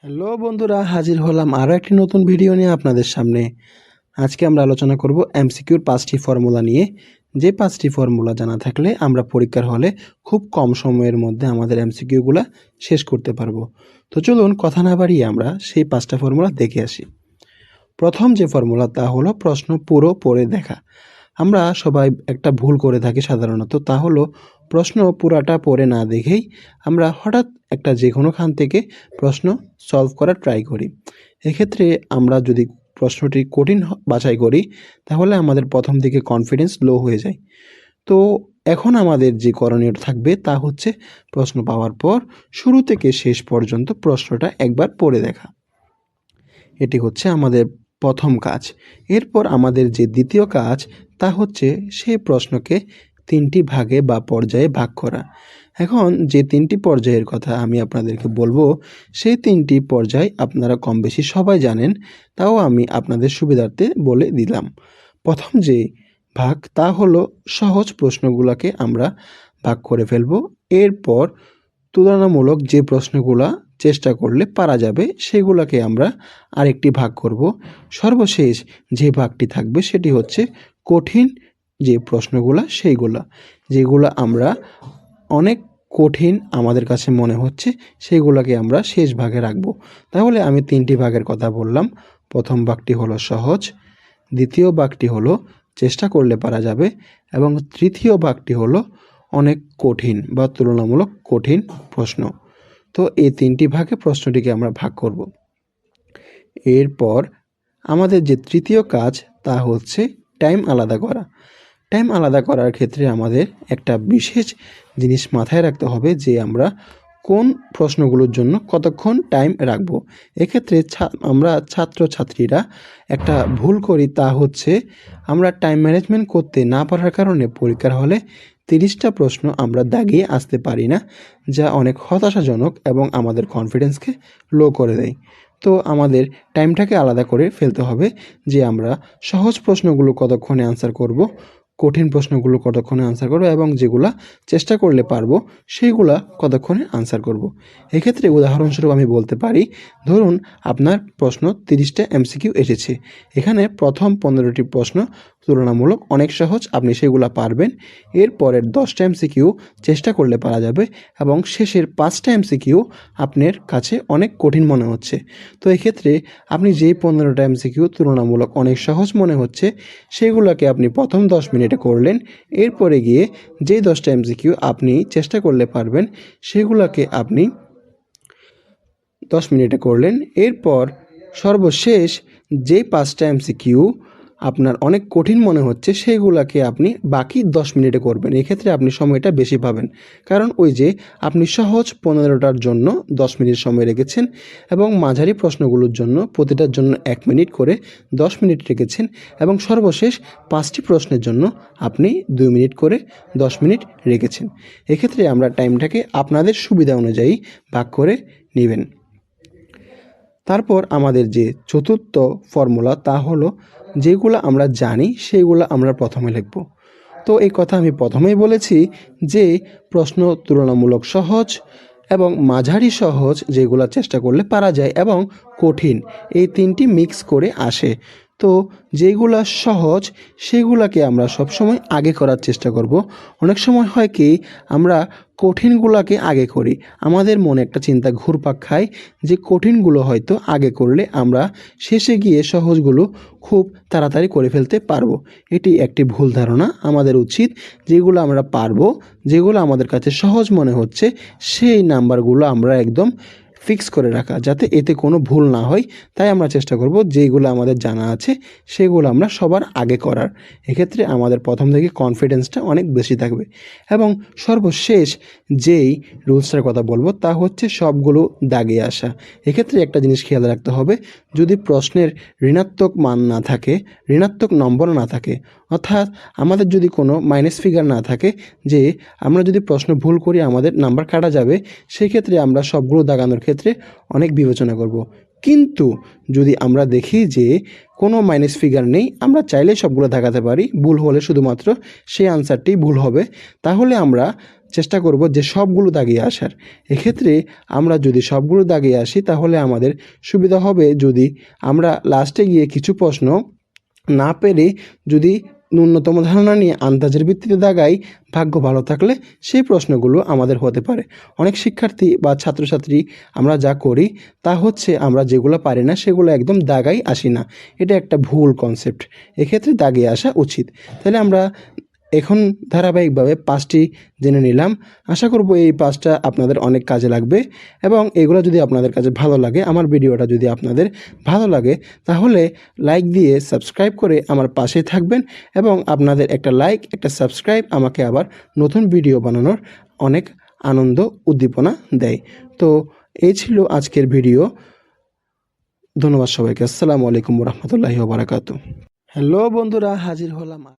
Hello বন্ধুরা, হাজির হলাম আরও একটি নতুন ভিডিও নিয়ে আপনাদের সামনে। আজকে আমরা আলোচনা করব এমসিকিউর 5টি ফর্মুলা নিয়ে। যে 5টি ফর্মুলা জানা থাকলে আমরা পরীক্ষার হলে খুব কম সময়ের মধ্যে আমাদের এমসিকিউগুলো শেষ করতে পারবো। তো চলুন কথা না বাড়িয়ে আমরা সেই 5টা ফর্মুলা দেখে আসি। প্রথম যে ফর্মুলা তা হলো প্রশ্ন পুরো পড়ে দেখা। আমরা সবাই একটা ভুল করে থাকি সাধারণত, তা হলো প্রশ্ন পুরাটা পড়ে না দেখেই আমরা হঠাৎ একটা যে কোনো খান থেকে প্রশ্ন সলভ করার ট্রাই করি। এক্ষেত্রে আমরা যদি প্রশ্নটি কঠিন বাছাই করি তাহলে আমাদের প্রথম দিকে কনফিডেন্স লো হয়ে যায়। তো এখন আমাদের যে করণীয় থাকবে তা হচ্ছে প্রশ্ন পাওয়ার পর শুরু থেকে শেষ পর্যন্ত প্রশ্নটা একবার পড়ে দেখা। এটি হচ্ছে আমাদের প্রথম কাজ। এরপর আমাদের যে দ্বিতীয় কাজ তা হচ্ছে সেই প্রশ্নকে 3টি ভাগে বা পর্যায়ে ভাগ করা। এখন যে 3টি পর্যায়ের কথা আমি আপনাদেরকে বলবো, সেই 3টি পর্যায় আপনারা কম বেশি সবাই জানেন, তাও আমি আপনাদের সুবিধার্থে বলে দিলাম। প্রথম যে ভাগ তা হলো সহজ প্রশ্নগুলোকে আমরা ভাগ করে ফেলবো। এরপর তুলনামূলক যে প্রশ্নগুলা চেষ্টা করলে পারা যাবে সেগুলোকে আমরা আরেকটি ভাগ করব। সর্বশেষ যে ভাগটি থাকবে সেটি হচ্ছে কঠিন যে প্রশ্নগুলা, সেইগুলা যেগুলো আমরা অনেক কঠিন আমাদের কাছে মনে হচ্ছে সেগুলোকে আমরা শেষ ভাগে রাখব। তাহলে আমি 3টি ভাগের কথা বললাম। প্রথম ভাগটি হলো সহজ, দ্বিতীয় ভাগটি হলো চেষ্টা করলে পারা যাবে এবং তৃতীয় ভাগটি হলো অনেক কঠিন বা তুলনামূলক কঠিন প্রশ্ন। তো এই 3টি ভাগে প্রশ্নটিকে আমরা ভাগ করব। এরপর আমাদের যে তৃতীয় কাজ তা হচ্ছে টাইম আলাদা করা। টাইম আলাদা করার ক্ষেত্রে আমাদের একটা বিশেষ জিনিস মাথায় রাখতে হবে যে আমরা কোন প্রশ্নগুলোর জন্য কতক্ষণ টাইম রাখব। এক্ষেত্রে আমরা ছাত্রছাত্রীরা একটা ভুল করি, তা হচ্ছে আমরা টাইম ম্যানেজমেন্ট করতে না পারার কারণে পরীক্ষার হলে 30টা প্রশ্ন আমরা দাগিয়ে আসতে পারি না, যা অনেক হতাশাজনক এবং আমাদের কনফিডেন্সকে লো করে দেয়। তো আমাদের টাইমটাকে আলাদা করে ফেলতে হবে যে আমরা সহজ প্রশ্নগুলো কতক্ষণে আনসার করব, কঠিন প্রশ্নগুলো কতক্ষণে আনসার করব এবং যেগুলা চেষ্টা করলে পারবো সেইগুলা কতক্ষণে আনসার করব। এক্ষেত্রে উদাহরণস্বরূপ আমি বলতে পারি, ধরুন আপনার প্রশ্ন 30টা এমসিকিউ এসেছে। এখানে প্রথম 15টি প্রশ্ন তুলনামূলক অনেক সহজ, আপনি সেগুলা পারবেন। এরপরের 10টা এমসিকিউ চেষ্টা করলে পারা যাবে এবং শেষের 5টা এমসিকিউ আপনার কাছে অনেক কঠিন মনে হচ্ছে। তো এক্ষেত্রে আপনি যেই 15টা এমসিকিউ তুলনামূলক অনেক সহজ মনে হচ্ছে সেগুলোকে আপনি প্রথম 10 মিনিটে করলেন। এরপরে গিয়ে যেই 10টা এমসিকিউ আপনি চেষ্টা করলে পারবেন সেগুলোকে আপনি 10 মিনিটে করলেন। এরপর সর্বশেষ যেই 5টা এমসিকিউ আপনার অনেক কঠিন মনে হচ্ছে সেইগুলোকে আপনি বাকি 10 মিনিটে করবেন। এক্ষেত্রে আপনি সময়টা বেশি পাবেন, কারণ ওই যে আপনি সহজ 15টার জন্য 10 মিনিট সময় রেখেছেন এবং মাঝারি প্রশ্নগুলোর জন্য প্রতিটার জন্য 1 মিনিট করে 10 মিনিট রেখেছেন এবং সর্বশেষ 5টি প্রশ্নের জন্য আপনি 2 মিনিট করে 10 মিনিট রেখেছেন। এক্ষেত্রে আমরা টাইমটাকে আপনাদের সুবিধা অনুযায়ী ভাগ করে নেবেন। তারপর আমাদের যে চতুর্থ ফর্মুলা তা হলো যেগুলো আমরা জানি সেইগুলো আমরা প্রথমে লিখব। তো এই কথা আমি প্রথমেই বলেছি যে প্রশ্ন তুলনামূলক সহজ এবং মাঝারি সহজ যেগুলো চেষ্টা করলে পারা যায় এবং কঠিন, এই 3টি মিক্স করে আসে। তো যেগুলা সহজ সেগুলাকে আমরা সবসময় আগে করার চেষ্টা করব। অনেক সময় হয় কি আমরা কঠিনগুলোকে আগে করি, আমাদের মনে একটা চিন্তা ঘুরপাক খায় যে কঠিনগুলো হয়তো আগে করলে আমরা শেষে গিয়ে সহজগুলো খুব তাড়াতাড়ি করে ফেলতে পারবো। এটি একটি ভুল ধারণা। আমাদের উচিত যেগুলো আমরা পারবো, যেগুলো আমাদের কাছে সহজ মনে হচ্ছে সেই নাম্বারগুলো আমরা একদম ফিক্স করে রাখা, যাতে এতে কোনো ভুল না হয়। তাই আমরা চেষ্টা করব যেগুলো আমাদের জানা আছে সেগুলো আমরা সবার আগে করার। এক্ষেত্রে আমাদের প্রথম থেকে কনফিডেন্সটা অনেক বেশি থাকবে। এবং সর্বশেষ যেই রুলসটার কথা বলবো তা হচ্ছে সবগুলো দাগে আসা। এক্ষেত্রে একটা জিনিস খেয়াল রাখতে হবে, যদি প্রশ্নের ঋণাত্মক মান না থাকে, ঋণাত্মক নম্বর না থাকে, অর্থাৎ আমাদের যদি কোনো মাইনাস ফিগার না থাকে যে আমরা যদি প্রশ্ন ভুল করি আমাদের নাম্বার কাটা যাবে, সেক্ষেত্রে আমরা সবগুলো দাগানোর ক্ষেত্রে অনেক বিবেচনা করব। কিন্তু যদি আমরা দেখি যে কোনো মাইনাস ফিগার নেই, আমরা চাইলেই সবগুলো দেখাতে পারি, ভুল হলে শুধুমাত্র সেই আনসারটি ভুল হবে, তাহলে আমরা চেষ্টা করব যে সবগুলো দাগিয়ে আসার। এক্ষেত্রে আমরা যদি সবগুলো দাগিয়ে আসি তাহলে আমাদের সুবিধা হবে। যদি আমরা লাস্টে গিয়ে কিছু প্রশ্ন না পেরে যদি ন্যূনতম ধারণা নিয়ে আন্দাজের ভিত্তিতে দাগাই, ভাগ্য ভালো থাকলে সেই প্রশ্নগুলো আমাদের হতে পারে। অনেক শিক্ষার্থী বা ছাত্রছাত্রী আমরা যা করি তা হচ্ছে আমরা যেগুলো পারি না সেগুলো একদম দাগাই আসি না। এটা একটা ভুল কনসেপ্ট, এক্ষেত্রে দাগিয়ে আসা উচিত। তাহলে আমরা এখন ধারাবাহিকভাবে 5টি জেনে নিলাম। আশা করব এই 5টা আপনাদের অনেক কাজে লাগবে এবং এগুলো যদি আপনাদের কাছে ভালো লাগে, আমার ভিডিওটা যদি আপনাদের ভালো লাগে, তাহলে লাইক দিয়ে সাবস্ক্রাইব করে আমার পাশে থাকবেন এবং আপনাদের একটা লাইক একটা সাবস্ক্রাইব আমাকে আবার নতুন ভিডিও বানানোর অনেক আনন্দ উদ্দীপনা দেয়। তো এই ছিল আজকের ভিডিও। ধন্যবাদ সবাইকে। আসসালামু আলাইকুম রহমতুল্লাহি ওয়া বারাকাতুহু। হ্যালো বন্ধুরা, হাজির হলাম।